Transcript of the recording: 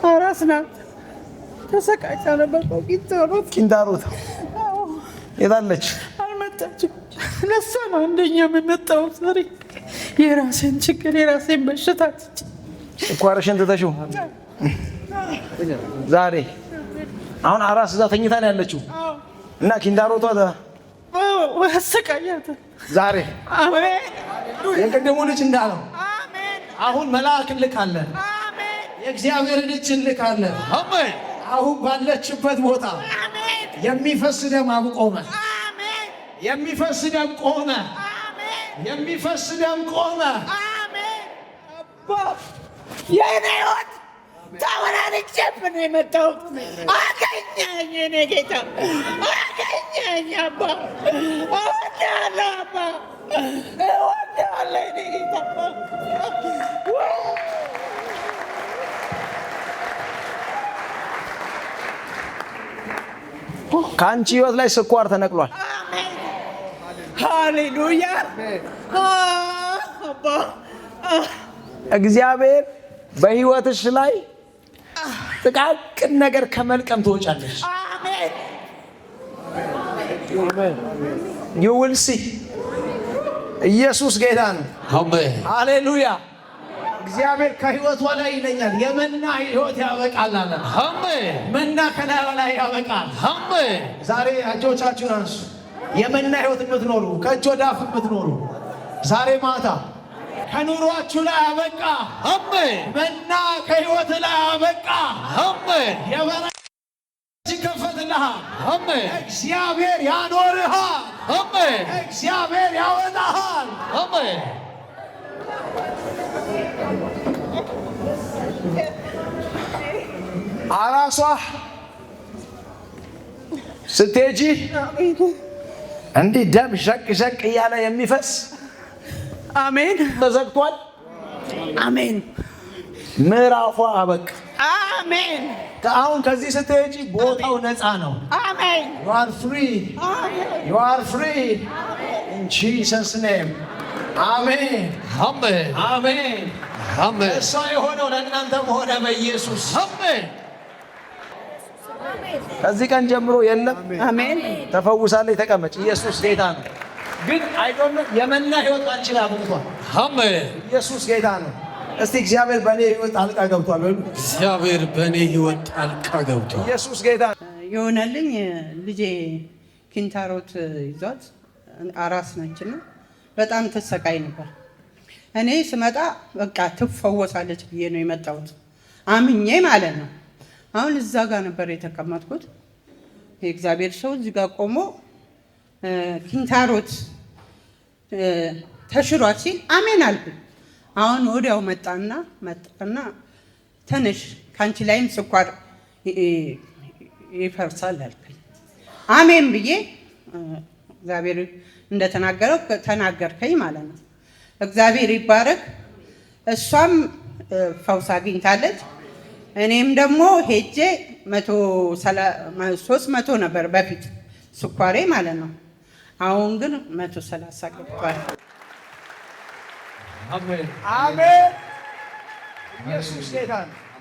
አራስ ናት። ተሰቃይታ ነበር። ኪንታሮት የታለች? አልመጣችም። ለእሷ ነው አንደኛ የምመጣው ዛሬ። የራሴን ችግር የራሴን በሽታ ስኳርሽን ትተሽው ዛሬ አሁን አራስ እዛ ተኝታ ነው ያለችው እና ኪንታሮቷ አሰቃያት ዛሬ። አሜን። የቀደሙ ልጅ እንዳለው አሁን መልአክ ልካለን። የእግዚአብሔር ልጅ ልካለን። አሜን። አሁን ባለችበት ቦታ የሚፈስ ደም አቆመ። የሚፈስ ደም ቆመ። የሚፈስ ደም ቆመ። የኔ ሕይወት ተወራርጄብህ ነው የመጣሁት። አገኘኝ የኔ ጌታ አገኘኝ። አባ እወድሃለሁ፣ አባ እወድሃለሁ የኔ ጌታ። ከአንቺ ሕይወት ላይ ስኳር ተነቅሏል። ሃሌሉያ። አባ እግዚአብሔር በሕይወትሽ ላይ ጥቃቅን ነገር ከመልቀም ትወጫለሽ። አሜን። you will see ኢየሱስ ጌታ ነው። አሜን። ሃሌሉያ። እግዚአብሔር ከሕይወቷ ላይ ይለኛል የመና ሕይወት ያበቃል አለ። አሜን። መና ከላዩ ላይ ያበቃል። አሜን። ዛሬ እጆቻችሁን አንሱ። የመና ሕይወት የምትኖሩ ከእጅ ወደ አፍ የምትኖሩ ዛሬ ማታ ከኑሯችሁ ላይ አበቃ። አሜን። መና ከሕይወት ላይ አበቃ። አሜን። የበረከት ይከፈትልሃል። አሜን። እግዚአብሔር ያኖርሃል። አሜን። እግዚአብሔር ያወጣሃል። አሜን። አራሷ ስትሄጂ እንዲህ ደም ሸቅ ሸቅ እያለ የሚፈስ አሜን። ተዘግቷል። አሜን። ምዕራፏ አበቃ። አሜን። አሁን ከዚህ ስትሄጂ ቦታው ነፃ ነው። አሜን። you are free. you are free in Jesus name. አሜን። አሜን። አሜን። አሜን። እሷ የሆነው ለእናንተም ሆነ በኢየሱስ አሜን። ከዚህ ቀን ጀምሮ የለም። አሜን። ተፈውሳለች። ተቀመጭ። ኢየሱስ ጌታ ነው። ግን አይዶን የመና ሕይወት አንቺ ላይ አብቅቷል። አሜን። ኢየሱስ ጌታ ነው። እስቲ እግዚአብሔር በእኔ ሕይወት ጣልቃ ገብቷል በሉ። እግዚአብሔር በእኔ ሕይወት ጣልቃ ገብቷል። ኢየሱስ ጌታ የሆነልኝ ልጄ ኪንታሮት ይዟት አራስ ነችና በጣም ትሰቃይ ነበር። እኔ ስመጣ በቃ ትፈወሳለች ብዬ ነው የመጣሁት፣ አምኜ ማለት ነው። አሁን እዛ ጋር ነበር የተቀመጥኩት። የእግዚአብሔር ሰው እዚህ ጋር ቆሞ ኪንታሮት ተሽሯት ሲል አሜን አልኩኝ። አሁን ወዲያው መጣና ተነሽ ከአንቺ ላይም ስኳር ይፈርሳል አልኩኝ። አሜን ብዬ እግዚአብሔር እንደተናገረው ተናገርከኝ ማለት ነው። እግዚአብሔር ይባረክ። እሷም ፈውስ አግኝታለች። እኔም ደግሞ ሄጄ 300 ነበር በፊት ስኳሬ ማለት ነው። አሁን ግን 130 ገብቷል። አሜን። አሜን። ኢየሱስ ጌታ ነው።